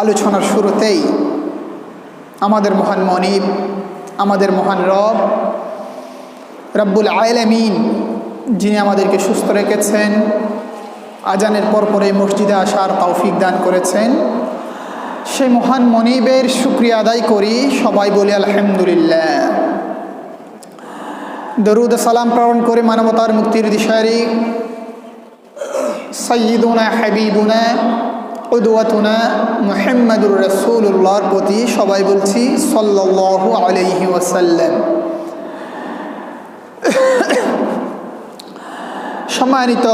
আলোচনার শুরুতেই আমাদের মহান মনিব, আমাদের মহান রব্বুল আলামিন, যিনি আমাদেরকে সুস্থ রেখেছেন, আজানের পরপরে মসজিদে আসার তৌফিক দান করেছেন, সেই মহান মনিবের শুকরিয়া আদায় করি। সবাই বলি আলহামদুলিল্লাহ। দরুদ সালাম প্রেরণ করে মানবতার মুক্তির দিশারি সাইয়্যিদুনা হাবিবুনা উদওয়াতুনা মুহাম্মাদুর রাসূলুল্লাহর প্রতি সবাই বলছি সাল্লাল্লাহু আলাইহি ওয়াসাল্লাম। সম্মানিত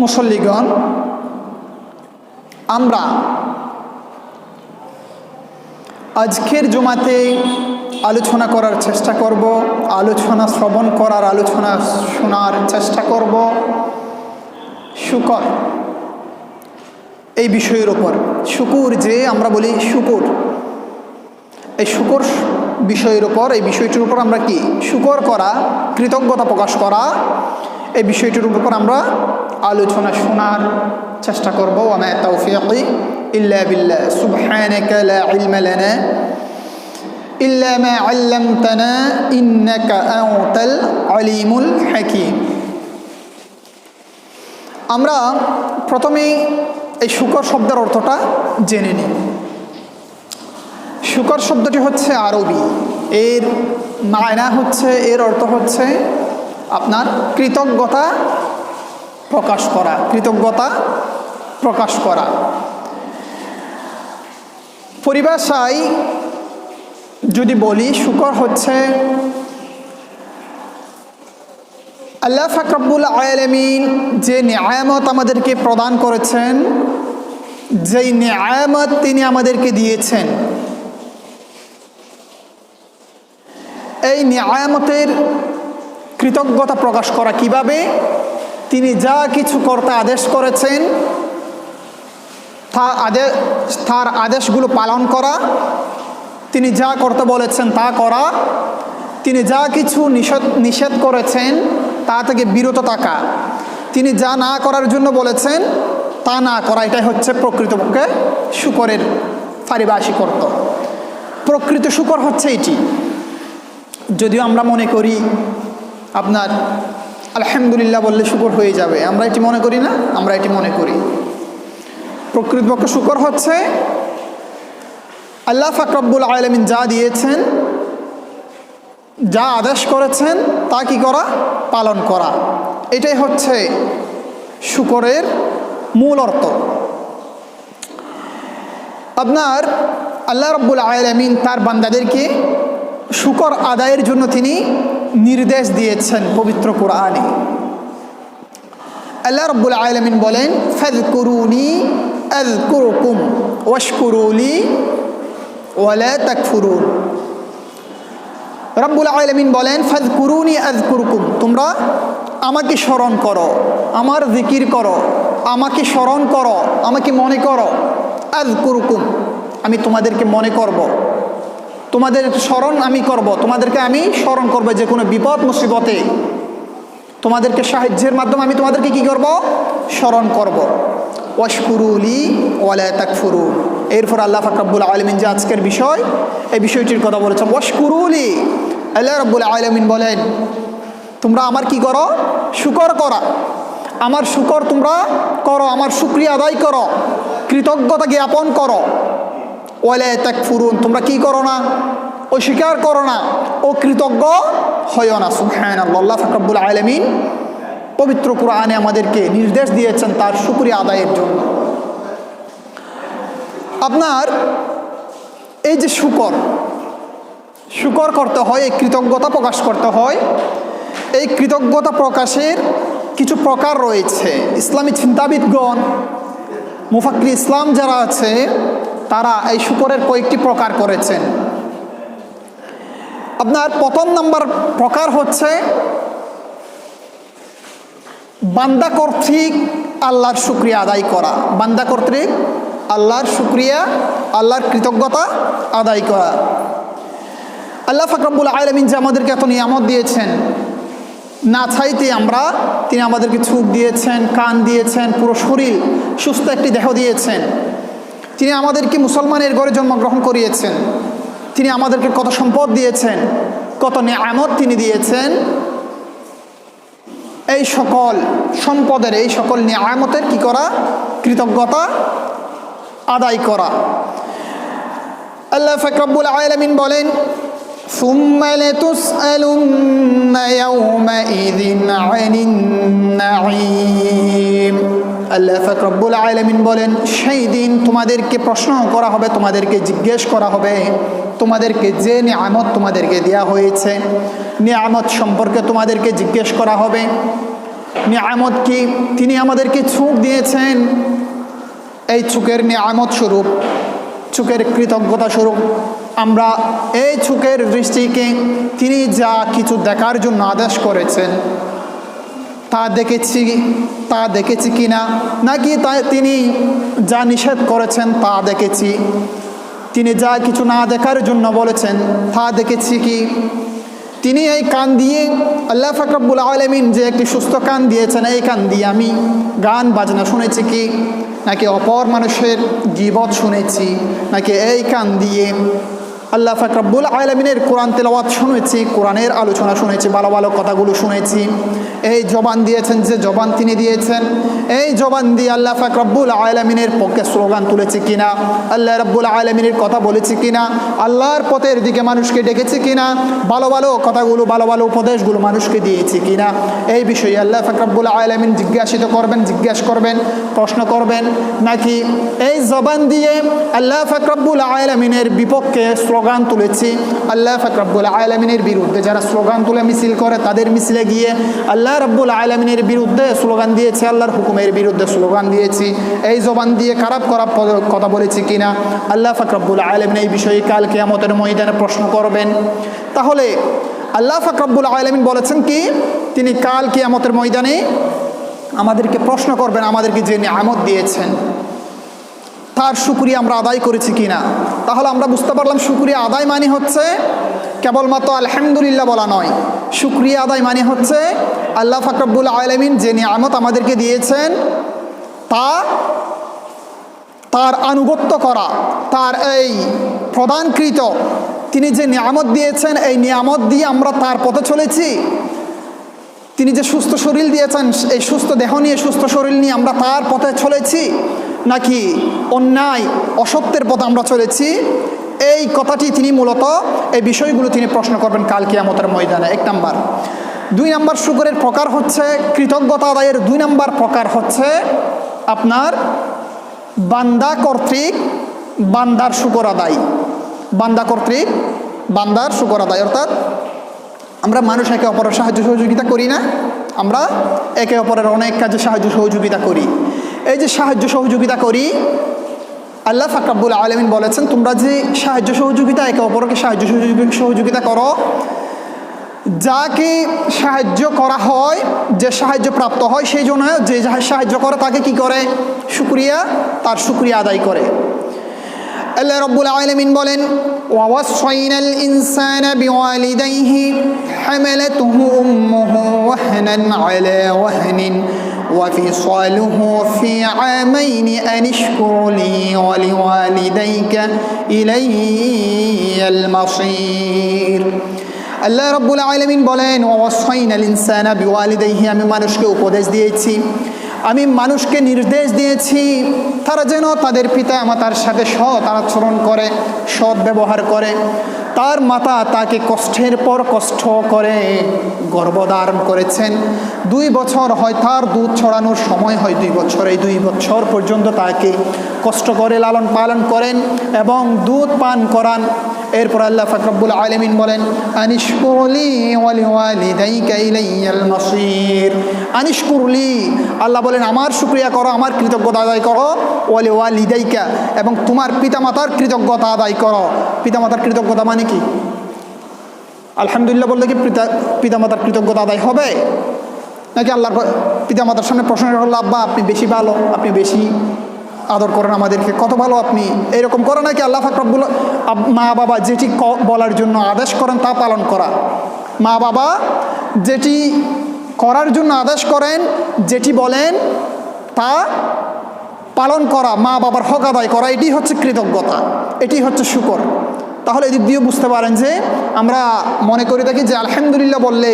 মুসল্লিগণ, আমরা আজকের জুমাতে আলোচনা করার চেষ্টা করব, আলোচনা শ্রবণ করার, আলোচনা শোনার চেষ্টা করব শুকর, এই বিষয়ের ওপর। শুকুর, যে আমরা বলি শুকুর, এই শুকর বিষয়ের ওপর, এই বিষয়টির উপর আমরা কি শুকর করা, কৃতজ্ঞতা প্রকাশ করা, এই বিষয়টির উপর আমরা আলোচনা শোনার চেষ্টা করব। ওয়া মা তাওফীকি ইল্লা বিল্লাহ, সুবহানাকা লা ইলমা লানা ইল্লা মা আল্লামতানা ইন্নাকা আনতাল আলিমুল হাকীম। আমরা প্রথমেই এই শুকর শব্দের অর্থটা জেনে নিই। শুকর শব্দটি হচ্ছে আরবি, এর মায়না হচ্ছে, এর অর্থ হচ্ছে আপনার কৃতজ্ঞতা প্রকাশ করা, কৃতজ্ঞতা প্রকাশ করা। পরিভাষায় যদি বলি, শুকর হচ্ছে আল্লাহ পাক রব্বুল আলামিন যে নিয়ামত আমাদেরকে প্রদান করেছেন, যেই নিয়ামত তিনি আমাদেরকে দিয়েছেন, এই নিয়ামতের কৃতজ্ঞতা প্রকাশ করা। কিভাবে? তিনি যা কিছু করতে আদেশ করেছেন তার আদেশগুলো পালন করা, তিনি যা করতে বলেছেন তা করা, তিনি যা কিছু নিষেধ করেছেন তা থেকে বিরত থাকা, তিনি যা না করার জন্য বলেছেন তা না করা। এটাই হচ্ছে প্রকৃতপক্ষে শুকরের পারিভাষিক অর্থ। প্রকৃত শুকর হচ্ছে এটি। যদিও আমরা মনে করি আপনার আলহামদুলিল্লাহ বললে শুকর হয়ে যাবে, আমরা এটি মনে করি না, আমরা এটি মনে করি। প্রকৃতপক্ষে শুকর হচ্ছে আল্লাহ পাক রব্বুল আলামিন যা দিয়েছেন, যা আদেশ করেছেন তা কি করা? পালন করা। এটাই হচ্ছে শুকরের মূল অর্থ। আপনার আল্লাহ রব্বুল আলামিন তার বান্দাদেরকে শুকর আদায়ের জন্য তিনি নির্দেশ দিয়েছেন পবিত্র কোরআনে। আল্লাহ রব্বুল আলামিন বলেন, ফাযকুরুনি আযকুরকুম ওয়াশকুরুলি ওয়ালা তাকফুরুন। রব্বুল আলামিন বলেন, ফাযকুরুনি আযকুরকুম, তোমরা আমাকে স্মরণ করো, আমার জিকির করো, আমাকে স্মরণ করো, আমাকে মনে করো। আযকুরকুম, আমি তোমাদেরকে মনে করব, তোমাদের স্মরণ আমি করব, তোমাদেরকে আমি স্মরণ করব। যে কোনো বিপদ মুসিবতে তোমাদেরকে সাহায্যের মাধ্যমে আমি তোমাদেরকে কি করব? স্মরণ করব। ওয়াশকুরুলি ওয়ালা তাকফুরুন। এরপর আল্লাহ পাক রব্বুল আলামিন যে আজকের বিষয়, এই বিষয়টির কথা বলেছেন ওয়াশকুরুলি। আল্লাহ রব্বুল আলামিন বলেন, তোমরা আমার কি করো? শুকর করা, আমার শুকর তোমরা করো, আমার শুকরিয়া আদায় করো, কৃতজ্ঞতা জ্ঞাপন করো। ওয়ালা তাকফুরুন, তোমরা কি করো না? অস্বীকার করো না, ও কৃতজ্ঞ হয় না। সুবহানাল্লাহ। আল্লাহ পাক রব্বুল আলামিন পবিত্র কোরআনে আমাদেরকে নির্দেশ দিয়েছেন তার শুকরিয়া আদায়ের জন্য। আপনার এই যে শুকর করতে হয়, এই কৃতজ্ঞতা প্রকাশ করতে হয়, এই কৃতজ্ঞতা প্রকাশের কিছু প্রকার রয়েছে। ইসলামী চিন্তাবিদগণ, মুফাক্কির ইসলাম যারা আছে, তারা এই শুকরের কয়েকটি প্রকার করেছেন। আপনার প্রথম নাম্বার প্রকার হচ্ছে বান্দা কর্তৃক আল্লাহর শুকরিয়া আদায় করা। বান্দা কর্তৃক আল্লাহর শুকরিয়া, আল্লাহর কৃতজ্ঞতা আদায় করা। আল্লাহ পাক রব্বুল আলামিন যে আমাদেরকে এত নিয়ামত দিয়েছেন, না চাইতে আমরা, তিনি আমাদেরকে চোখ দিয়েছেন, কান দিয়েছেন, পুরো শরীর সুস্থ একটি দেহ দিয়েছেন। তিনি আমাদেরকে মুসলমানের ঘরে জন্মগ্রহণ করিয়েছেন। তিনি আমাদেরকে কত সম্পদ দিয়েছেন, কত নেয়ামত তিনি দিয়েছেন। এই সকল সম্পদের, এই সকল নেয়ামতের কি করা? কৃতজ্ঞতা আদায় করা। আল্লাহ পাক রব্বুল আলামিন বলেন, ثم لتسألن يومئذ عن النعيم। আল্লাহ পাক রব্বুল আলামিন বলেন, সেই দিন তোমাদেরকে প্রশ্ন করা হবে, তোমাদেরকে জিজ্ঞেস করা হবে, তোমাদেরকে যে নিয়ামত তোমাদেরকে দেয়া হয়েছে, নিয়ামত সম্পর্কে তোমাদেরকে জিজ্ঞেস করা হবে। নিয়ামত কি? তিনি আমাদেরকে চোখ দিয়েছেন, এই চোখের নিয়ামত স্বরূপ, চোখের কৃতজ্ঞতা স্বরূপ আমরা এই চোখের দৃষ্টিকে তিনি যা কিছু দেখার জন্য আদেশ করেছেন তা দেখেছি কিনা, নাকি তিনি যা নিষেধ করেছেন তা দেখেছি, তিনি যা কিছু না দেখার জন্য বলেছেন তা দেখেছি কি। তিনি এই কান দিয়ে, আল্লাহ পাক রব্বুল আলামিন যে একটি সুস্থ কান দিয়েছেন, এই কান দিয়ে আমি গান বাজনা শুনেছি কি, নাকি অপর মানুষের গীবত শুনেছি, নাকি এই কান দিয়ে আল্লাহ পাক রব্বুল আলামিনের কোরআন তেলাওয়াত শুনেছি, কোরআনের আলোচনা শুনেছি, ভালো ভালো কথাগুলো শুনেছি। এই জবান দিয়েছেন, যে জবান তিনি দিয়েছেন, এই জবান দিয়ে আল্লাহ পাক রব্বুল আলামিনের পক্ষে স্লোগান তুলেছি কিনা, আল্লাহ রব্বুল আলামিনের কথা বলেছি কিনা, আল্লাহর পথের দিকে মানুষকে ডেকেছি কিনা, ভালো ভালো কথাগুলো, ভালো ভালো উপদেশগুলো মানুষকে দিয়েছি কিনা, এই বিষয়ে আল্লাহ পাক রব্বুল আলামিন জিজ্ঞাসা করবেন, প্রশ্ন করবেন। নাকি এই জবান দিয়ে আল্লাহ পাক রব্বুল আলামিনের বিপক্ষে স্লোগান তুলেছি, আল্লাহ পাক রব্বুল আলামিনের বিরুদ্ধে যারা স্লোগান তুলে মিছিল করে, তাদের মিছিলে গিয়ে আল্লাহ রব্বুল আলামিনের বিরুদ্ধে স্লোগান দিয়েছি, আল্লাহর হুকুমের বিরুদ্ধে স্লোগান দিয়েছি, এই জবান দিয়ে খারাপ কথা বলেছি কিনা, আল্লাহ পাক রব্বুল আলামিন এই বিষয়ে কাল কিয়ামতের ময়দানে প্রশ্ন করবেন। তাহলে আল্লাহ পাক রব্বুল আলামিন বলেছেন কি, তিনি কাল কিয়ামতের ময়দানে আমাদেরকে প্রশ্ন করবেন, আমাদেরকে যে নিয়ামত দিয়েছেন তার শুকরিয়া আমরা আদায় করেছি কিনা। তাহলে আমরা বুঝতে পারলাম শুকরিয়া আদায় মানে হচ্ছে কেবলমাত্র আলহামদুলিল্লাহ বলা নয়, শুকরিয়া আদায় মানে হচ্ছে আল্লাহ পাক রব্বুল আলামিন যে নিয়ামত আমাদেরকে দিয়েছেন তার আনুগত্য করা, তার এই প্রদানকৃত তিনি যে নিয়ামত দিয়েছেন, এই নিয়ামত দিয়ে আমরা তার পথে চলেছি। তিনি যে সুস্থ শরীর দিয়েছেন, এই সুস্থ দেহ নিয়ে, সুস্থ শরীর নিয়ে আমরা তার পথে চলেছি, নাকি অন্যায় অসত্যের পথে আমরা চলেছি, এই কথাটি তিনি মূলত, এই বিষয়গুলো তিনি প্রশ্ন করবেন কাল কিয়ামতের ময়দানে। 1 নাম্বার। 2 নাম্বার শুকরের প্রকার হচ্ছে, কৃতজ্ঞতা আদায়ের 2 নাম্বার প্রকার হচ্ছে আপনার বান্দা কর্তৃক বান্দার শুকর আদায়, বান্দা কর্তৃক বান্দার শুকর আদায়। অর্থাৎ আমরা মানুষ একে অপরের সাহায্য সহযোগিতা করি না, আমরা একে অপরের অনেক কাজে সাহায্য সহযোগিতা করি। এই যে সাহায্য সহযোগিতা করি, আল্লাহ পাক রব্বুল আলামিন বলেছেন, তোমরা যে সাহায্য সহযোগিতা, একে অপরকে সাহায্য সহযোগিতা করো, যাকে সাহায্য করা হয়, যে সাহায্য প্রাপ্ত হয়, সেই জন্য যে সাহায্য করে তাকে কি করে? তার শুকরিয়া আদায় করে। আল্লাহ রব্বুল আলামিন বলেন, ওয়াওয়াসাইনাল ইনসানা বিওয়ালিদাইহি হামালাতুহু উম্মুহু ওয়াহনান আলা ওয়াহনিন ওয়াফিসালুহু ফি আমাইনি আন ইশকুর লি ওয়া লিওয়ালিদাইকা ইলাইয়াল মাসীর। আল্লাহ রব্বুল আলামিন বলেন, ওয়াসাইনাল ইনসানা বিওয়ালিদাইহি, আমি মানুষকে উপদেশ দিয়েছি, আমি মানুষকে নির্দেশ দিয়েছি, তারা যেন তাদের পিতা মাতার সাথে সৎ আচরণ করে, সৎ ব্যবহার করে। তার মাতা তাকে কষ্টের পর কষ্ট করে গর্ভধারণ করেছেন, 2 বছর হয় তার দুধ ছড়ানোর সময় হয় 2 বছর, এই 2 বছর পর্যন্ত তাকে কষ্ট করে লালন পালন করেন এবং দুধ পান করান। এরপর আল্লাহ পাক রব্বুল আলামিন বলেন, আনিশকুরলি ওয়া লিওয়ালিদাইকা ইলাইয়াল মাসীর। আনিশকুরলি, আল্লাহ বলেন আমার শুকরিয়া করো, আমার কৃতজ্ঞতা আদায় করো, ওয়া লিওয়ালিদাইকা, এবং তোমার পিতামাতার কৃতজ্ঞতা আদায় করো। পিতামাতার কৃতজ্ঞতা মানে কি? আলহামদুলিল্লাহ বললে কি পিতামাতার কৃতজ্ঞতা আদায় হবে? নাকি আল্লাহর পিতামাতার সামনে প্রশ্ন হলো, আব্বা আপনি বেশি ভালো, আপনি বেশি আদর করেন আমাদেরকে, কত ভালো আপনি, এরকম করে নাকি? আল্লাহ পাক রব্বুল, মা বাবা যেটি বলার জন্য আদেশ করেন তা পালন করা, মা বাবা যেটি করার জন্য আদেশ করেন, যেটি বলেন তা পালন করা, মা বাবার হক আদায় করা, এটি হচ্ছে কৃতজ্ঞতা, এটি হচ্ছে শুকর। তাহলে এদিক দিয়েও বুঝতে পারেন যে আমরা মনে করে থাকি যে আলহামদুলিল্লাহ বললে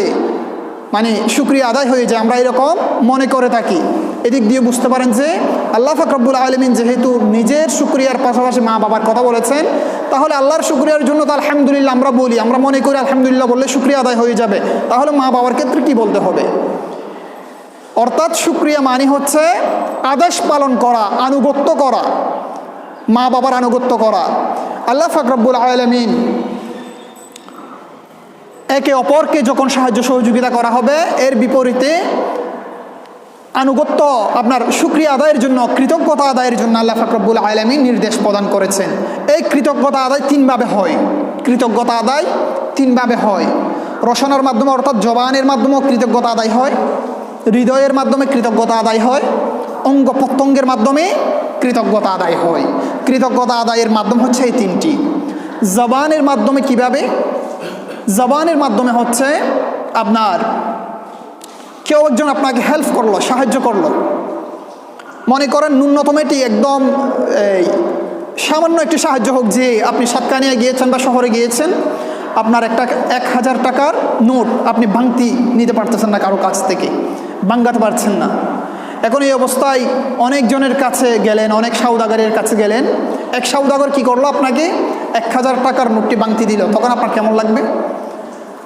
মানে শুকরিয়া আদায় হয়ে যায়, আমরা এরকম মনে করে থাকি। এদিক দিয়ে বুঝতে পারেন যে আল্লাহ পাক রব্বুল আলামিন যেহেতু নিজের শুকরিয়ার পাশাপাশি মা বাবার কথা বলেছেন, তাহলে আল্লাহর শুকরিয়ার জন্য তো আলহামদুলিল্লাহ আমরা বলি, আমরা মনে করি আলহামদুলিল্লাহ বললে শুকরিয়া আদায় হয়ে যাবে, তাহলে মা বাবার ক্ষেত্রে কি বলতে হবে? অর্থাৎ শুকরিয়া মানে হচ্ছে আদেশ পালন করা, আনুগত্য করা, মা বাবার আনুগত্য করা। আল্লাহ পাক রব্বুল আলামিন একে অপরকে যখন সাহায্য সহযোগিতা করা হবে, এর বিপরীতে আনুগত্য আপনার শুকরিয়া আদায়ের জন্য, কৃতজ্ঞতা আদায়ের জন্য আল্লাহ পাক রব্বুল আলামিন নির্দেশ প্রদান করেছেন। এই কৃতজ্ঞতা আদায় তিনভাবে হয়। কৃতজ্ঞতা আদায় তিনভাবে হয়। রসনার মাধ্যমে অর্থাৎ জবানের মাধ্যমেও কৃতজ্ঞতা আদায় হয়, হৃদয়ের মাধ্যমে কৃতজ্ঞতা আদায় হয়, অঙ্গ প্রত্যঙ্গের মাধ্যমে কৃতজ্ঞতা আদায় হয়। কৃতজ্ঞতা আদায়ের মাধ্যম হচ্ছে এই তিনটি। জবানের মাধ্যমে কিভাবে? জবানের মাধ্যমে হচ্ছে আপনার কেউ একজন আপনাকে হেল্প করলো, সাহায্য করলো, মনে করেন ন্যূনতম এটি একদম সামান্য একটি সাহায্য হোক, যে আপনি সাতকানিয়া গিয়েছেন বা শহরে গিয়েছেন, আপনার একটা 1000 টাকার নোট আপনি ভাঙতি নিতে পারতেছেন না, কারো কাছ থেকে ভাঙাতে পারছেন না। এখন এই অবস্থায় অনেকজনের কাছে গেলেন, অনেক সওদাগরের কাছে গেলেন, এক সওদাগর কি করলো, আপনাকে 1000 টাকার নোটটি ভাঙতি দিল, তখন আপনার কেমন লাগবে?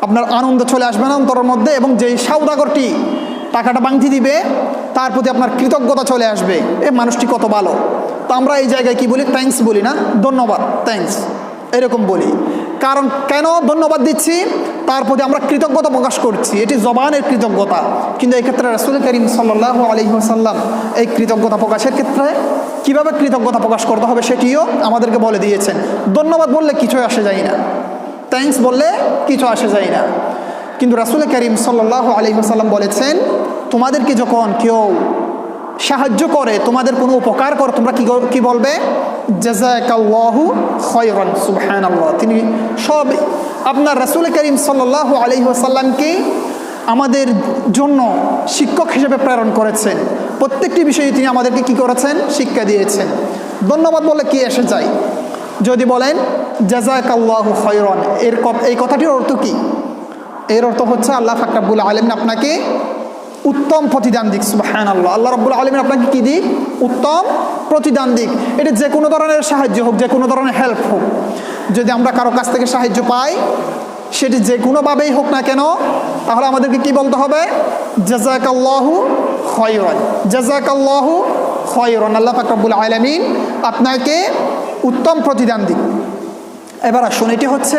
আপনার আনন্দ চলে আসবে না অন্তরের মধ্যে? এবং যেই সওদাগরটি টাকাটা ভাঙতি দিবে তার প্রতি আপনার কৃতজ্ঞতা চলে আসবে, এ মানুষটি কত ভালো। তো আমরা এই জায়গায় কি বলি? থ্যাঙ্কস বলি না, ধন্যবাদ, থ্যাঙ্কস এরকম বলি। কারণ কেন ধন্যবাদ দিচ্ছি? তার প্রতি আমরা কৃতজ্ঞতা প্রকাশ করছি, এটি জবানের কৃতজ্ঞতা। কিন্তু এই ক্ষেত্রে রাসূল করিম সাল্লাল্লাহু আলাইহি ওয়াসাল্লাম এই কৃতজ্ঞতা প্রকাশের ক্ষেত্রে কিভাবে কৃতজ্ঞতা প্রকাশ করতে হবে সেটিও আমাদেরকে বলে দিয়েছেন। ধন্যবাদ বললে কিছুই আসে যায় না, থ্যাঙ্কস বললে কিছু আসে যায় না। কিন্তু রাসূল করিম সাল্লাল্লাহু আলাইহি ওয়াসাল্লাম বলেছেন, তোমাদেরকে যখন কেউ সাহায্য করে, তোমাদের কোনো উপকার করে, তোমরা কি বলবে? জাযাকাল্লাহু খায়রান। সুবহানাল্লাহ। তিনি সব আপনার রাসূল করিম সাল্লাল্লাহু আলাইহি ওয়াসাল্লামকে আমাদের জন্য শিক্ষক হিসেবে প্রেরণ করেছেন। প্রত্যেকটি বিষয়ে তিনি আমাদেরকে কি করেছেন? শিক্ষা দিয়েছেন। ধন্যবাদ বলে কি এসে যায়? যদি বলেন জাযাকাল্লাহু খায়রান, এই কথাটির অর্থ কি? এর অর্থ হচ্ছে আল্লাহ পাক রব্বুল আলামিন আপনাকে উত্তম প্রতিদান দিক। সুবহানাল্লাহ। আল্লাহ রাব্বুল আলামিন আপনাকে কি দিক? উত্তম প্রতিদান দিক। এটা যে কোনো ধরনের সাহায্য হোক, যে কোনো ধরনের হেল্প হোক, যদি আমরা কারো কাছ থেকে সাহায্য পাই, সেটি যে কোনোভাবেই হোক না কেন, তাহলে আমাদেরকে কি বলতে হবে? জাযাকাল্লাহু খায়রান, জাযাকাল্লাহু খায়রান। আল্লাহ পাক রব্বুল আলামিন আপনাকে উত্তম প্রতিদান দিক। এবার আসুন, এটি হচ্ছে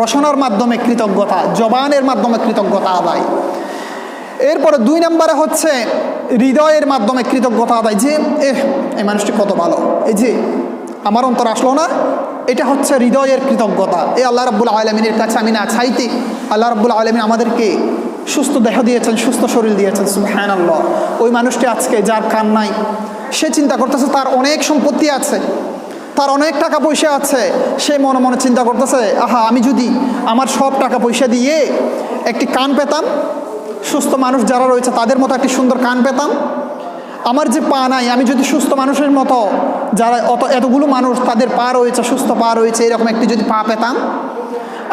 রসনার মাধ্যমে কৃতজ্ঞতা, জবানের মাধ্যমে কৃতজ্ঞতা আদায়। এরপরে 2 নম্বরে হচ্ছে হৃদয়ের মাধ্যমে কৃতজ্ঞতা আদায়, যে এই মানুষটি কত ভালো, এই যে আমার অন্তর আসলো না, এটা হচ্ছে হৃদয়ের কৃতজ্ঞতা। এই আল্লাহ রাব্বুল আলামিনের কাছে আমি না চাইতে আল্লাহ রাব্বুল আলামিন আমাদেরকে সুস্থ দেহ দিয়েছেন, সুস্থ শরীর দিয়েছেন। সুবহানাল্লাহ। ওই মানুষটি আজকে যার কান নাই, সে চিন্তা করতেছে তার অনেক সম্পত্তি আছে, তার অনেক টাকা পয়সা আছে, সে মনে মনে চিন্তা করতেছে, আহা আমি যদি আমার সব টাকা পয়সা দিয়ে একটি কান পেতাম, সুস্থ মানুষ যারা রয়েছে তাদের মতো একটি সুন্দর কান পেতাম, আমার যে পা নাই, আমি যদি সুস্থ মানুষের মতো, যারা এতগুলো মানুষ তাদের পা রয়েছে, সুস্থ পা রয়েছে, এরকম একটি যদি পা পেতাম,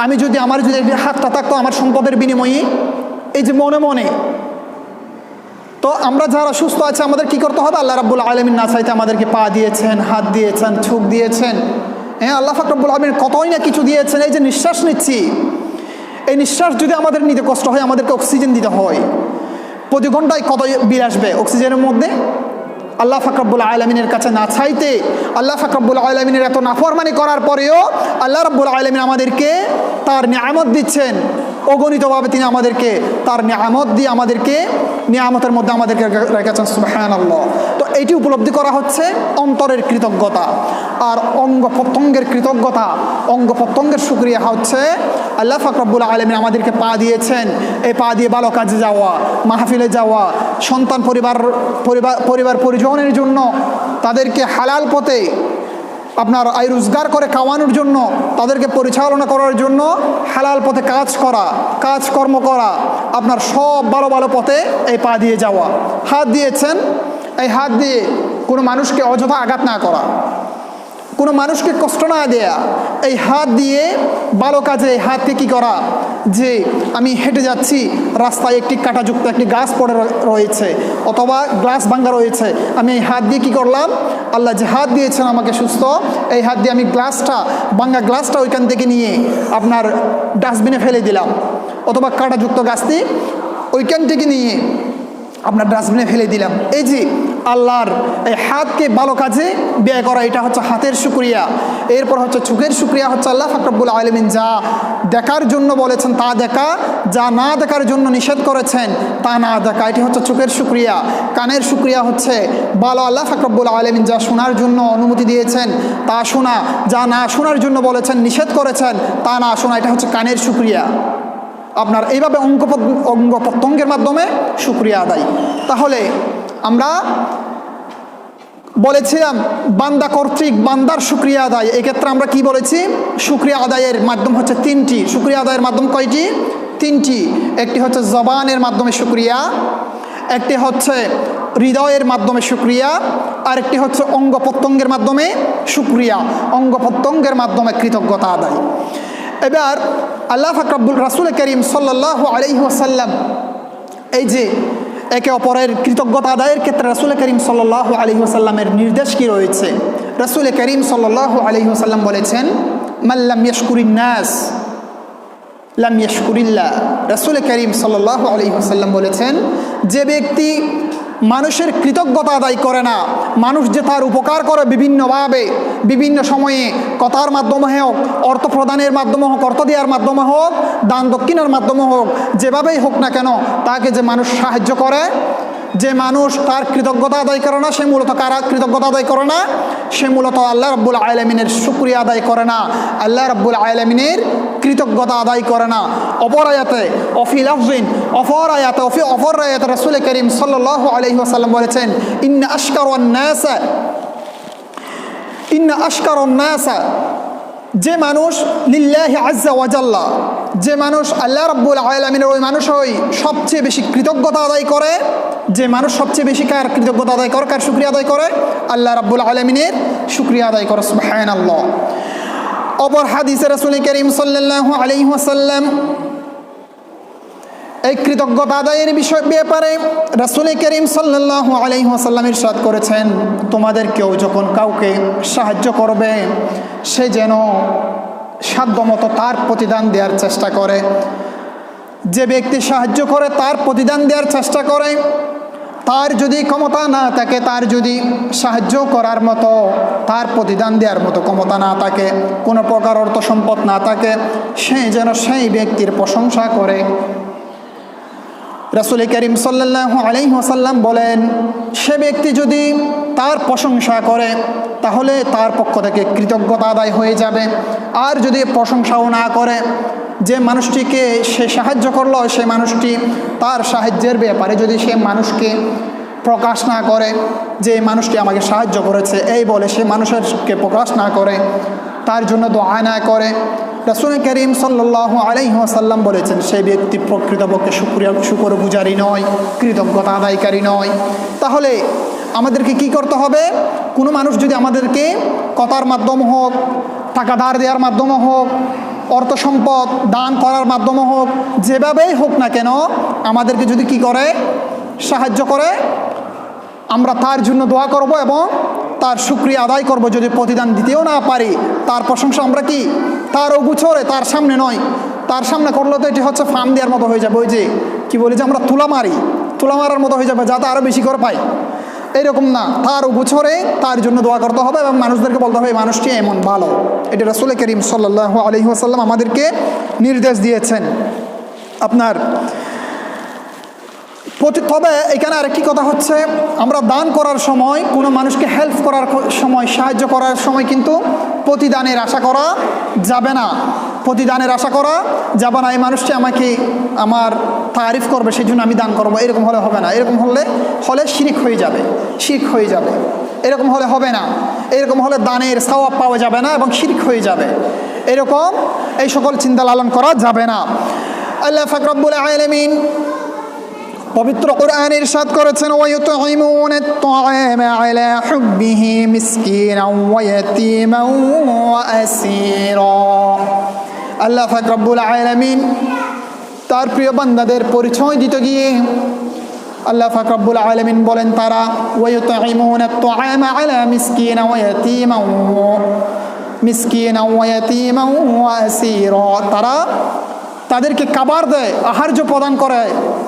আমি যদি আমার যদি একটি হাতটা থাকতো আমার সম্পদের বিনিময়ে, এই যে মনে মনে। তো আমরা যারা সুস্থ আছে আমাদের কি করতে হবে? আল্লাহ রাব্বুল আলামিন না চাইতে আমাদেরকে পা দিয়েছেন, হাত দিয়েছেন, চোখ দিয়েছেন, হ্যাঁ আল্লাহ পাক রব্বুল আলামিন কতই না কিছু দিয়েছেন। এই যে নিঃশ্বাস নিচ্ছি, এই নিঃশ্বাস যদি আমাদের নিতে কষ্ট হয়, আমাদেরকে অক্সিজেন দিতে হয়, প্রতি ঘন্টায় কত বিল আসবে অক্সিজেনের মধ্যে? আল্লাহ পাক রব্বুল আলামিনের কাছে না চাইতে, আল্লাহ পাক রব্বুল আলামিনের এত নাফরমানি করার পরেও আল্লাহ রাব্বুল আলামিন আমাদেরকে তার নিয়ামত দিচ্ছেন, অগণিতভাবে তিনি আমাদেরকে তার নিয়ামত দিয়ে আমাদেরকে নিয়ামতের মধ্যে আমাদেরকে রেখেছেন। সুবহানাল্লাহ। তো এটি উপলব্ধি করা হচ্ছে অন্তরের কৃতজ্ঞতা। আর অঙ্গ প্রত্যঙ্গের কৃতজ্ঞতা, অঙ্গ প্রত্যঙ্গের শুকরিয়া হচ্ছে আল্লাহ পাক রব্বুল আলামিন আমাদেরকে পা দিয়েছেন, এই পা দিয়ে ভালো কাজে যাওয়া, মাহফিলে যাওয়া, সন্তান পরিবার পরিজনের জন্য তাদেরকে হালাল পথে আপনার আয় রোজগার করে খাওয়ানোর জন্য, তাদেরকে পরিচালনা করার জন্য হালাল পথে কাজকর্ম করা, আপনার সব ভালো ভালো পথে এই পা দিয়ে যাওয়া। হাত দিয়েছেন, এই হাত দিয়ে কোনো মানুষকে অযথা আঘাত না করা, কোনো মানুষকে কষ্ট না দেয়া, এই হাত দিয়ে ভালো কাজে এই হাতকে কী করা, যে আমি হেঁটে যাচ্ছি, রাস্তায় একটি কাঁটাযুক্ত একটি গাছ পড়ে রয়েছে অথবা গ্লাস ভাঙ্গা রয়েছে, আমি এই হাত দিয়ে কী করলাম, আল্লাহ যে হাত দিয়েছেন আমাকে সুস্থ, এই হাত দিয়ে আমি ভাঙ্গা গ্লাসটা ওইখান থেকে নিয়ে আপনার ডাস্টবিনে ফেলে দিলাম, অথবা কাঁটাযুক্ত গাছটি ওইখান থেকে নিয়ে আপনার ডাস্টবিনে ফেলে দিলাম। এই যে আল্লাহর এই হাতকে ভালো কাজে ব্যয় করা, এটা হচ্ছে হাতের শুকরিয়া। এরপর হচ্ছে চোখের শুকরিয়া, হচ্ছে আল্লাহ পাক রব্বুল আলামিন যা দেখার জন্য বলেছেন তা দেখা, যা না দেখার জন্য নিষেধ করেছেন তা না দেখা, এটি হচ্ছে চোখের শুকরিয়া। কানের শুকরিয়া হচ্ছে ভালো, আল্লাহ পাক রব্বুল আলামিন যা শোনার জন্য অনুমতি দিয়েছেন তা শোনা, যা না শোনার জন্য বলেছেন নিষেধ করেছেন তা না শোনা, এটা হচ্ছে কানের শুকরিয়া। আপনার এইভাবে অঙ্গ প্রত্যঙ্গের মাধ্যমে শুকরিয়া আদায়। তাহলে আমরা বলেছিলাম বান্দা কর্তৃক বান্দার শুকরিয়া আদায়, এক্ষেত্রে আমরা কি বলেছি, শুকরিয়া আদায়ের মাধ্যম হচ্ছে তিনটি। শুকরিয়া আদায়ের মাধ্যম কয়টি? তিনটি। একটি হচ্ছে জবানের মাধ্যমে শুকরিয়া, একটি হচ্ছে হৃদয়ের মাধ্যমে শুকরিয়া, আর একটি হচ্ছে অঙ্গ প্রত্যঙ্গের মাধ্যমে শুকরিয়া, অঙ্গ প্রত্যঙ্গের মাধ্যমে কৃতজ্ঞতা আদায়। এবার আল্লাহ পাক রব্বুল রাসূল করিম সাল্লাল্লাহু আলাইহি ওয়াসাল্লাম এই যে একে অপরের কৃতজ্ঞতা আদায়ের ক্ষেত্রে রাসূল করিম সাল্লাল্লাহু আলাইহি ওয়াসাল্লামের নির্দেশ কি রয়েছে? রাসূল করিম সাল্লাল্লাহু আলাইহি ওয়াসাল্লাম বলেছেন, মান লাম ইয়াশকুরিন নাস লাম ইয়াশকুরিল্লাহ। রাসূল করিম সাল্লাল্লাহু আলাইহি ওয়াসাল্লাম বলেছেন, যে ব্যক্তি মানুষের কৃতজ্ঞতা আদায় করে না, মানুষ যে তার উপকার করে বিভিন্নভাবে বিভিন্ন সময়ে, কথার মাধ্যমে হোক, অর্থ প্রদানের মাধ্যমে হোক, অর্থ দেওয়ার মাধ্যমে হোক, দান দক্ষিণার মাধ্যমে হোক, যেভাবেই হোক না কেন তাকে যে মানুষ সাহায্য করে, যে মানুষ তার কৃতজ্ঞতা আদায় করে না, সে মূলত কারা কৃতজ্ঞতা আদায় করে না, সে মূলত আল্লাহ রাব্বুল আলামিনের শুকরিয়া আদায় করে না, আল্লাহ রাব্বুল আলামিনের কৃতজ্ঞতা আদায় করে না। অপর আয়াতে রাসূল করিম সাল্লাল্লাহু আলাইহি ওয়াসাল্লাম বলেছেন, ইন্না আশকারুন নাসা, যে মানুষ লিল্লাহি আযজা ওয়া জাল্লা, যে মানুষ আল্লাহ রাব্বুল আলামিনের ওই মানুষ ওই সবচেয়ে বেশি কৃতজ্ঞতা আদায় করে, যে মানুষ সবচেয়ে বেশি কার কৃতজ্ঞতা আদায় করে, কার শুকরিয়া আদায় করে, আল্লাহ রাব্বুল আলামিনের শুকরিয়া আদায় করে। সুবহানাল্লাহ। অপর হাদিসে রাসূল করিম সাল্লাল্লাহু আলাইহি ওয়াসাল্লাম এই কৃতজ্ঞতা আদায়ের ব্যাপারে রাসূল করিম সাল্লাল্লাহু আলাইহি ওয়াসাল্লাম ইরশাদ করেছেন, তোমাদের কেউ যখন কাউকে সাহায্য করবে সে যেন সাধ্যমতো তার প্রতিদান দেওয়ার চেষ্টা করে। যে ব্যক্তি সাহায্য করে তার প্রতিদান দেওয়ার চেষ্টা করে, তার যদি ক্ষমতা না থাকে, তার যদি সাহায্য করার মতো, তার প্রতিদান দেওয়ার মতো ক্ষমতা না থাকে, কোনো প্রকার অর্থ সম্পদ না থাকে, সে যেন সেই ব্যক্তির প্রশংসা করে। রাসূল করিম সাল্লাল্লাহু আলাইহি ওয়াসাল্লাম বলেন, সে ব্যক্তি যদি তার প্রশংসা করে তাহলে তার পক্ষ থেকে কৃতজ্ঞতা আদায় হয়ে যাবে। আর যদি প্রশংসাও না করে, যে মানুষটিকে সে সাহায্য করলো, সে মানুষটি তার সাহায্যের ব্যাপারে যদি সে মানুষকে প্রকাশ না করে, যে মানুষটি আমাকে সাহায্য করেছে এই বলে সে মানুষকে প্রকাশ না করে, তার জন্য দোয়া না করে, রাসূল করিম সাল্লাল্লাহু আলাইহি ওয়াসাল্লাম বলেছেন, সেই ব্যক্তি প্রকৃতপক্ষে শুকরগুজারি নয়, কৃতজ্ঞতা আদায়কারী নয়। তাহলে আমাদেরকে কি করতে হবে? কোনো মানুষ যদি আমাদেরকে কথার মাধ্যমে হোক, টাকা ধার দেওয়ার মাধ্যমে হোক, অর্থ সম্পদ দান করার মাধ্যমে হোক, যেভাবেই হোক না কেন আমাদেরকে যদি কি করে, সাহায্য করে, আমরা তার জন্য দোয়া করব এবং তার শুকরিয়া আদায় করব। যদি প্রতিদান দিতেও না পারি, তার প্রশংসা আমরা কি তার অগুছরে, তার সামনে নয়, তার সামনে করলে তো এটি হচ্ছে ফার্ম দেওয়ার মতো হয়ে যাবে। ওই যে কি বলি যে আমরা তুলা মারার মতো হয়ে যাবে, যাতে আরও বেশি করে পাই, এরকম না। তার অগুছরে তার জন্য দোয়া করতে হবে এবং মানুষদেরকে বলতে হবে মানুষটি এমন ভালো। এটা রাসূল করিম সাল্লাল্লাহু আলাইহি ওয়াসাল্লাম আমাদেরকে নির্দেশ দিয়েছেন। আপনার তবে এখানে আরেকটি কথা হচ্ছে, আমরা দান করার সময়, কোনো মানুষকে হেল্প করার সময়, সাহায্য করার সময় কিন্তু প্রতিদানের আশা করা যাবে না। প্রতিদানের আশা করা যাবে না। এই মানুষটি আমাকে আমার তারিফ করবে সেই জন্য আমি দান করবো, এরকম হলে হবে না। এরকম হলে শিরক হয়ে যাবে, এরকম হলে হবে না। এরকম হলে দানের সওয়াব পাওয়া যাবে না এবং শিরক হয়ে যাবে। এরকম এই সকল চিন্তা লালন করা যাবে না। আল্লাহ পাক রব্বুল আলামিন পবিত্র কোরআনে ইরশাদ করেছেন, ওয়ায়ুতঈমুনা আত-তাআমা আলা হুব্বিহি মিসকিনাও ওয়া ইয়াতীমান ওয়া আসীরা। আল্লাহ পাক রব্বুল আলামিন তার প্রিয় বান্দাদের পরিচয় দিতে গিয়ে আল্লাহ পাক রব্বুল আলামিন বলেন, তারা ওয়ায়ুতঈমুনা আত-তাআমা আলা মিসকিনাও ওয়া ইয়াতীমান ওয়া আসীরা। তারা তাদেরকে খাবার দেয়, আহার্য প্রদান করে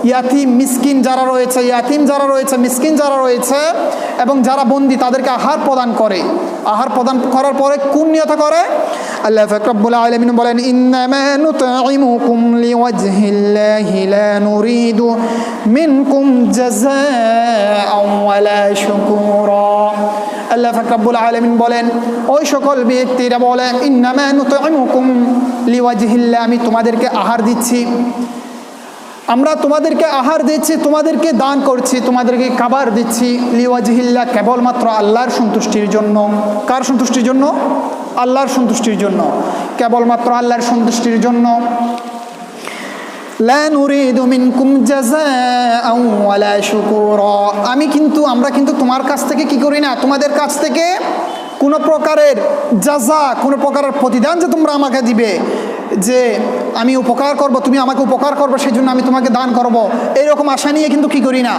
ইয়াতিম মিসকিন যারা রয়েছে, মিসকিন যারা রয়েছে এবং যারা বন্দী তাদেরকে আহার প্রদান করে। আহার প্রদান করার পরে কোন নিয়ত করে? আল্লাহ পাক রব্বুল আলামিন বলেন, ইন্নামা নুতঈমুকুম লিওয়াজহিল্লাহি লা নুরিদু মিনকুম জাযাআন ওয়ালা শুকুরা। আল্লাহ পাক রব্বুল আলামিন বলেন, ওই সকল ব্যক্তিরা বলে, ইন্নামা নুতঈমুকুম লিওয়াজহিল্লাহ, আমি তোমাদেরকে আহার দিচ্ছি, আমরা তোমাদেরকে আহার দিচ্ছি, তোমাদেরকে দান করছি, তোমাদেরকে খাবার দিচ্ছি, লিওয়াজহিল্লাহ, কেবলমাত্র আল্লাহর সন্তুষ্টির জন্য। কার সন্তুষ্টির জন্য? আল্লাহর সন্তুষ্টির জন্য, কেবলমাত্র আল্লাহর সন্তুষ্টির জন্য। লা নুরিদু মিনকুম জাযাআন ওয়ালা শুকুরা, আমরা কিন্তু তোমার কাছ থেকে কি করি না, তোমাদের কাছ থেকে কোনো প্রকারের জাযা, কোনো প্রকারের প্রতিদান যে তোমরা আমাকে দিবে, যে আমি উপকার করব, তুমি আমাকে উপকার করবে, সেই জন্য আমি তোমাকে দান করব, এইরকম আশা নিয়ে কিন্তু কি করি না,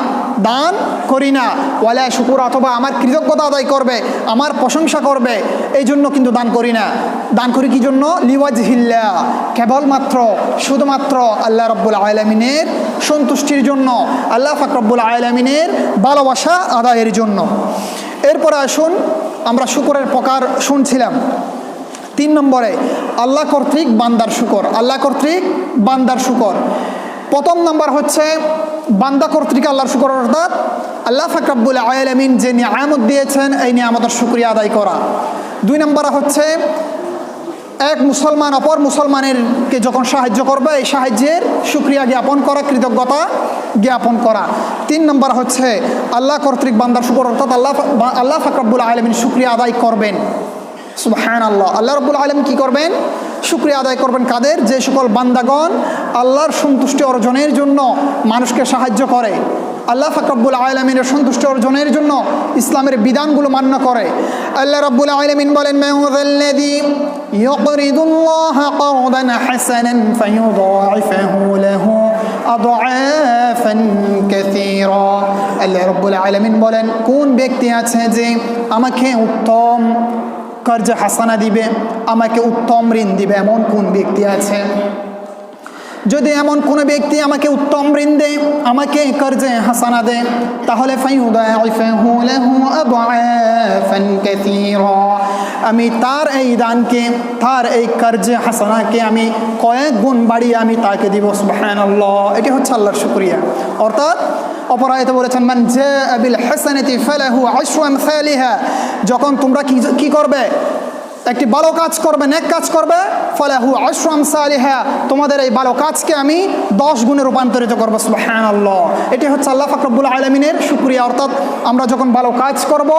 দান করি না। ওয়ালা শুকুর, অথবা আমার কৃতজ্ঞতা আদায় করবে, আমার প্রশংসা করবে, এই জন্য কিন্তু দান করি না। দান করি কি জন্য? লিওয়াজহিল্লাহ, কেবলমাত্র শুধুমাত্র আল্লাহ রব্বুল আলামিনের সন্তুষ্টির জন্য, আল্লাহ পাক রব্বুল আলামিনের ভালোবাসা আদায়ের জন্য। এরপরে আসুন, আমরা শুকরের প্রকার শুনছিলাম। 3 নম্বরে আল্লাহ কর্তৃক বান্দার শুকর। আল্লাহ কর্তৃক বান্দার শুকর। প্রথম নাম্বার হচ্ছে বান্দা কর্তৃক আল্লাহর শুকর, অর্থাৎ আল্লাহ পাক রব্বুল আলামিন যে নিয়ামত দিয়েছেন এই নিয়ামতের শুকরিয়া আদায় করা। 2 নম্বর হচ্ছে এক মুসলমান অপর মুসলমানেরকে যখন সাহায্য করবে এই সাহায্যের শুকরিয়া জ্ঞাপন করা, কৃতজ্ঞতা জ্ঞাপন করা। 3 নম্বর হচ্ছে আল্লাহ কর্তৃক বান্দার শুকর, অর্থাৎ আল্লাহ পাক রব্বুল আলামিন শুকরিয়া আদায় করবেন। সুবহানাল্লাহ, আল্লাহ রাব্বুল আলামিন কি করবেন? শুকরিয়া আদায় করবেন। কাদের? যে সকল বান্দাগণ আল্লাহর সন্তুষ্টি অর্জনের জন্য মানুষকে সাহায্য করে, আল্লাহ পাক রব্বুল আলামিনের সন্তুষ্টি অর্জনের জন্য ইসলামের বিধানগুলো মান্য করে। আল্লাহ রাব্বুল আলামিন বলেন, মাউযাল্লাযী ইউকরিদুল্লাহা কারদান হাসানান ফায়ুদাইফাহু লাহু আদআফান কাসীরা। আল্লাহ রাব্বুল আলামিন বলেন, কোন ব্যক্তি আছে যে আমাকে উত্তম কর্জে হাসানা দিবে, আমাকে উত্তম ঋণ দিবে, এমন কোন ব্যক্তি আছে? যদি এমন কোনো ব্যক্তি আমাকে উত্তম ঋণ দেয়, আমাকে কর্জে হাসানা দেয়, তাহলে ফায়ুদাইফাহু লাহু আদআফান কাসীরা, আমি তার এই দানকে, তার এই কর্জে হাসানাকে আমি কয়েক গুণ বাড়িয়ে আমি তাকে দিব। সুবহানাল্লাহ, এটি হচ্ছে আল্লাহর শুকরিয়া। অর্থাৎ অপর আয়াতে বলেছেন, মান জাআ বিল হাসানাতি ফালাহু আশরু আমসালিহা, যখন তোমরা কি করবে? একটি ভালো কাজ করবে, নেক কাজ করবে, ফালাহু আশরু আমসালিহা, তোমাদের এই ভালো কাজকে আমি 10 গুণে রূপান্তরিত করব। সুবহানাল্লাহ, এটি হচ্ছে আল্লাহ পাক রব্বুল আলামিনের শুকরিয়া। অর্থাৎ আমরা যখন ভালো কাজ করব,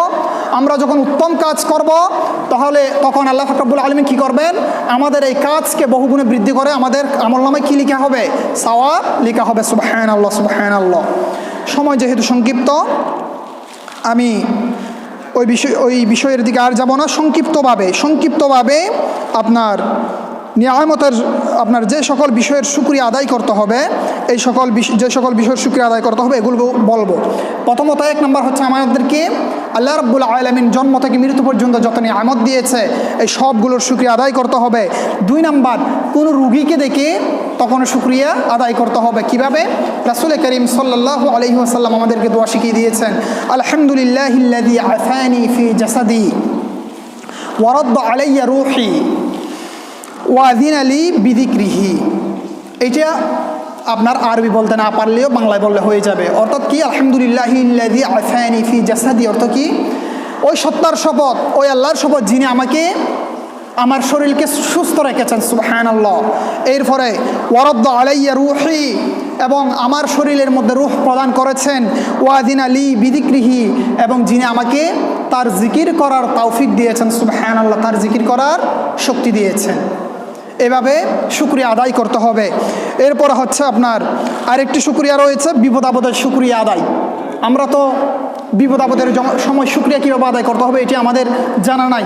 আমরা যখন উত্তম কাজ করব, তখন আল্লাহ পাক রব্বুল আলামিন কি করবেন? আমাদের এই কাজকে বহুগুণে বৃদ্ধি করে আমাদের আমলনামায় কি লেখা হবে? সওয়াব লেখা হবে। সুবহানাল্লাহ, সুবহানাল্লাহ। সময় যেহেতু সংক্ষিপ্ত, আমি ওই বিষয়ের দিকে আর যাব না। সংক্ষিপ্তভাবে আপনার নিয়ামতের, আপনার যে সকল বিষয়ের শুকরিয়া আদায় করতে হবে, যে সকল বিষয়ের শুকরিয়া আদায় করতে হবে এগুলো বলবো। প্রথমত 1 নম্বর হচ্ছে আমাদেরকে আল্লাহ রাব্বুল আলামিন জন্ম থেকে মৃত্যু পর্যন্ত যত নিয়ামত দিয়েছে এই সবগুলোর শুকরিয়া আদায় করতে হবে। 2 নম্বর, কোনো রুগীকে দেখে তখন শুকরিয়া আদায় করতে হবে। কিভাবে? রাসূল করিম সাল্লাল্লাহু আলাইহি ওয়াসাল্লাম আমাদেরকে দোয়া শিখিয়ে দিয়েছেন, আলহামদুলিল্লাহিল্লাযী আফানি ফি জাসাদি ওয়া রাদ্দা আলাইয়া রূহি ওয়াযিন আলী বিযিকরিহি। এটা আপনার আরবি বলতে না পারলেও বাংলায় বললে হয়ে যাবে। অর্থাৎ কি? আলহামদুলিল্লাহিল্লাযী আফানি ফি জাসাদি, অর্থ কি? ওই সত্তার শপথ, ওই আল্লাহর শপথ যিনি আমাকে, আমার শরীরকে সুস্থ রেখেছেন। সুবহানাল্লাহ। এরপরে ওয়ারাদ্দা আলাইয়া রূহি, এবং আমার শরীরের মধ্যে রূহ প্রদান করেছেন। ওয়াযিন আলী বিযিকরিহি, এবং যিনি আমাকে তার জিকির করার তৌফিক দিয়েছেন, সুবহানাল্লাহ, তার জিকির করার শক্তি দিয়েছেন। এভাবে শুকরিয়া আদায় করতে হবে। এরপর হচ্ছে আপনার আরেকটি শুকরিয়া রয়েছে, বিপদ আপদের শুকরিয়া আদায়। আমরা তো বিপদ আপদের সময় শুকরিয়া কীভাবে আদায় করতে হবে এটি আমাদের জানা নাই।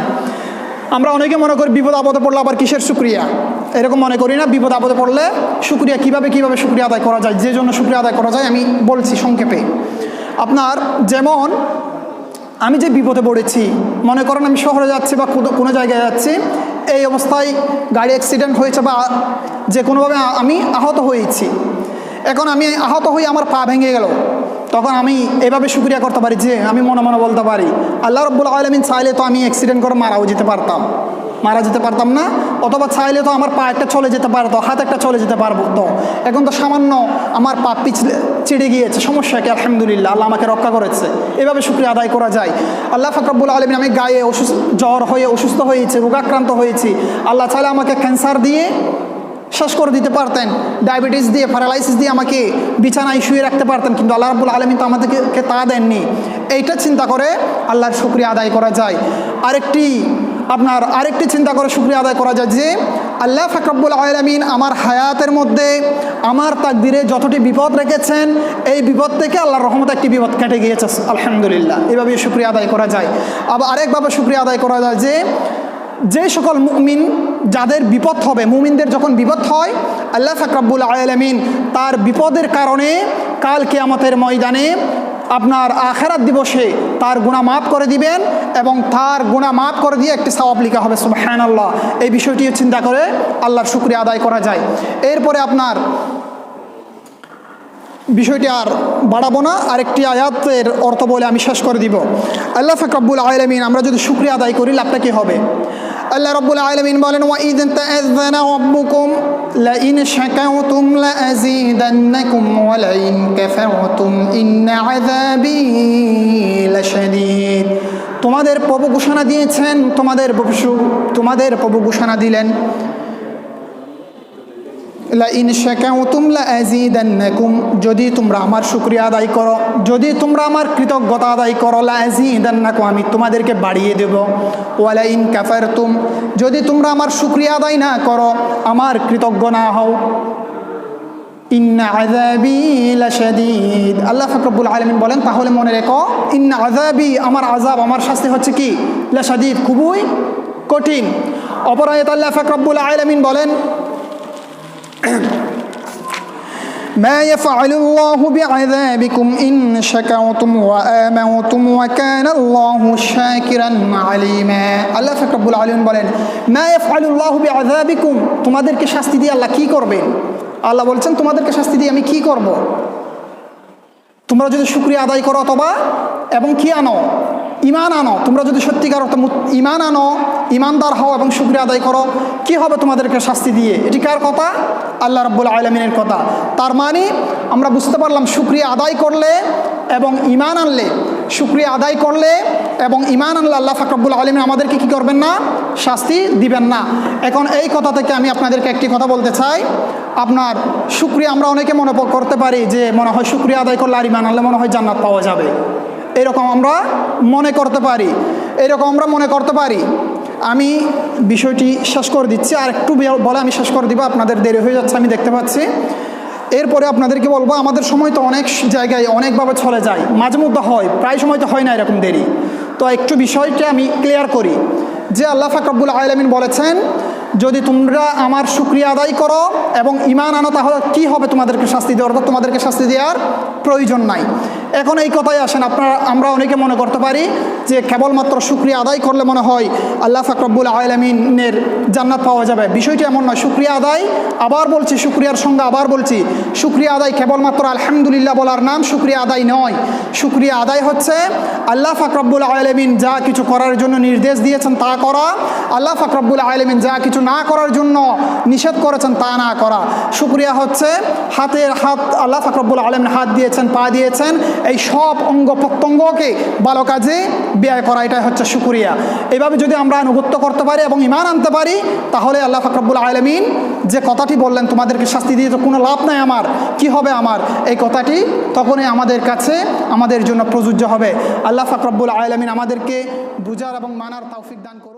আমরা অনেকে মনে করি বিপদ আপদে পড়লে আবার কিসের শুকরিয়া, এরকম মনে করি না। বিপদ আপদে পড়লে শুকরিয়া কীভাবে শুকরিয়া আদায় করা যায়, যে জন্য শুকরিয়া আদায় করা যায় আমি বলছি সংক্ষেপে। আপনার যেমন আমি যে বিপদে পড়েছি, মনে করেন আমি শহরে যাচ্ছি বা কোনো জায়গায় যাচ্ছি, এই অবস্থায় গাড়ি অ্যাক্সিডেন্ট হয়েছে বা যে কোনোভাবে আমি আহত হয়েছি। এখন আমি আহত হয়ে আমার পা ভেঙে গেল, তখন আমি এভাবে শুকরিয়া করতে পারি যে আমি মনে মনে বলতে পারি আল্লাহ রাব্বুল আলামিন চাইলে তো আমি অ্যাক্সিডেন্ট করে মারা যেতে পারতাম না, অথবা চাইলে তো আমার পা একটা চলে যেতে পারতো, হাত একটা চলে যেতে পারবো। তো এখন তো সামান্য আমার পা চিড়ে গিয়েছে, সমস্যা কি, আলহামদুলিল্লাহ আল্লাহ আমাকে রক্ষা করেছে। এভাবে শুকরিয়া আদায় করা যায়। আল্লাহ পাক রব্বুল আলামিন, আমি গায়ে জ্বর হয়ে অসুস্থ হয়েছি, রোগাক্রান্ত হয়েছি, আল্লাহ চাইলে আমাকে ক্যান্সার দিয়ে শেষ করে দিতে পারতেন, ডায়াবেটিস দিয়ে, প্যারালাইসিস দিয়ে আমাকে বিছানায় শুয়ে রাখতে পারতেন, কিন্তু আল্লাহ রাব্বুল আলামিন তো আমাদেরকে তা দেননি। এইটা চিন্তা করে আল্লাহর শুকরিয়া আদায় করা যায়। আরেকটি চিন্তা করে শুকরিয়া আদায় করা যায় যে আল্লাহ পাক রব্বুল আলামিন আমার হায়াতের মধ্যে আমার তাকদিরে যতটি বিপদ রেখেছেন, এই বিপদ থেকে আল্লাহর রহমতে একটি বিপদ কেটে গিয়েছে, আলহামদুলিল্লাহ। এভাবে শুকরিয়া আদায় করা যায়। আবার আরেকভাবে শুকরিয়া আদায় করা যায় যে সকল মুমিন যাদের বিপদ হবে, মুমিনদের যখন বিপদ হয়, আল্লাহ পাক রব্বুল আলামিন তার বিপদের কারণে কাল কিয়ামতের ময়দানে আপনার আখিরাত দিবসে তার গুনাহ মাফ করে দিবেন এবং তার গুনাহ মাফ করে দিয়ে একটি সওয়াব লেখা হবে, সুবহানাল্লাহ। এই বিষয়টিও চিন্তা করে আল্লাহর শুকরিয়া আদায় করা যায়। এরপরে আপনার বিষয়টি আর বাড়াবো না, আরেকটি আয়াতের অর্থ বলে আমি শেষ করে দিব। আল্লাহ পাক রব্বুল আলামিন, আমরা যদি শুকরিয়া আদায় করি লাভটা কি হবে? আল্লাহ রাব্বুল আলামিন বলেন, ওয়া ইয তাআযানা রাব্বুকুম লাইন শাকারতুম লাআযীদান্নাকুম ওয়া লাইন কাফারতুম ইন্না আযাবী লাশাদীদ। তোমাদের প্রভু ঘোষণা দিয়েছেন, তোমাদের প্রভু ঘোষণা দিলেন, লাইন শাকারতুম লাআযীদান্নাকুম, যদি তোমরা আমার শুকরিয়া আদায় করো, যদি তোমরা আমার কৃতজ্ঞতা আদায় করো, লাআযীদান্নাকুম, আমি তোমাদেরকে বাড়িয়ে দেব। ওয়া লাইন কাফারতুম, যদি তোমরা আমার শুকরিয়া আদায় না করো, আমার কৃতজ্ঞ না হও, ইন্না আযাবী লাশাদীদ। আল্লাহ পাক রব্বুল আলামিন বলেন, তাহলে মনে রেখো, ইন্না আযাবী, আমার আযাব, আমার শাস্তি হচ্ছে কি, লাশাদীদ, খুবই কঠিন। অপর আয়াতে আল্লাহ পাক রব্বুল আলামিন বলেন, মা ইয়াফআলুল্লাহু বিআযাবিকুম ইন শাকারতুম ওয়া আমানতুম ওয়া কানা আল্লাহু শাকিরান আলীমা। আল্লাহ পাক রব্বুল আলামিন বলেন, মা ইয়াফআলুল্লাহু বিআযাবিকুম, তোমাদেরকে শাস্তি দিয়ে আল্লাহ কি করবেন? আল্লাহ বলছেন, তোমাদেরকে শাস্তি দিয়ে আমি কি করব? তোমরা যদি শুকরিয়া আদায় করো অথবা এবং কি আনো, ইমান আনো, তোমরা যদি সত্যিকার অর্থে ইমান আনো, ইমানদার হও এবং শুকরিয়া আদায় করো, কি হবে তোমাদেরকে শাস্তি দিয়ে? এটি কার কথা? আল্লাহ রাব্বুল আলামিনের কথা। তার মানে আমরা বুঝতে পারলাম শুকরিয়া আদায় করলে এবং ইমান আনলে, শুকরিয়া আদায় করলে এবং ইমান আনলে আল্লাহ পাক রব্বুল আলামিন আমাদেরকে কি করবেন না, শাস্তি দিবেন না। এখন এই কথা থেকে আমি আপনাদেরকে একটি কথা বলতে চাই। আপনার শুকরিয়া আমরা অনেকে মনে করতে পারি যে মনে হয় শুকরিয়া আদায় করলে আর ইমান আনলে মনে হয় জান্নাত পাওয়া যাবে, এরকম আমরা মনে করতে পারি। আমি বিষয়টি শেষ করে দিচ্ছি, আর একটু বলে আমি শেষ করে দিব, আপনাদের দেরি হয়ে যাচ্ছে আমি দেখতে পাচ্ছি। এরপরে আপনাদেরকে বলবো, আমাদের সময় তো অনেক জায়গায় অনেকভাবে চলে যায়, মাঝে মধ্যে হয়, প্রায় সময় তো হয় না এরকম দেরি। তো একটু বিষয়টা আমি ক্লিয়ার করি যে আল্লাহ পাক রব্বুল আলামিন বলেছেন, যদি তোমরা আমার শুকরিয়া আদায় করো এবং ইমান আনো, তাহলে কি হবে? তোমাদেরকে শাস্তি দেওয়ার, তোমাদেরকে শাস্তি দেওয়ার প্রয়োজন নাই। এখন এই কথাই আসেন, আমরা অনেকে মনে করতে পারি যে কেবলমাত্র শুকরিয়া আদায় করলে মনে হয় আল্লাহ পাক রব্বুল আলামিনের জান্নাত পাওয়া যাবে। বিষয়টি এমন নয়। শুকরিয়া আদায়, আবার বলছি, শুকরিয়ার সঙ্গে আবার বলছি, শুকরিয়া আদায় কেবলমাত্র আলহামদুলিল্লাহ বলার নাম শুকরিয়া আদায় নয়। শুকরিয়া আদায় হচ্ছে আল্লাহ পাক রব্বুল আলামিন যা কিছু করার জন্য নির্দেশ দিয়েছেন তা করা, আল্লাহ পাক রব্বুল আলামিন যা কিছু না করার জন্য নিষেধ করেছেন তা না করা। শুকরিয়া হচ্ছে হাত, আল্লাহ পাক রব্বুল আলামিন হাত দিয়েছেন, পা দিয়েছেন, এই সব অঙ্গ প্রত্যঙ্গকে ভালো কাজে ব্যয় করা, এটাই হচ্ছে শুকরিয়া। এইভাবে যদি আমরা আনুগত্য করতে পারি এবং ঈমান আনতে পারি, তাহলে আল্লাহ পাক রব্বুল আলামিন যে কথাটি বললেন তোমাদেরকে শাস্তি দিয়ে তো কোনো লাভ নাই আমার, কি হবে আমার, এই কথাটি তখনই আমাদের কাছে আমাদের জন্য প্রযোজ্য হবে। আল্লাহ পাক রব্বুল আলামিন আমাদেরকে বুঝার এবং মানার তৌফিক দান করুন।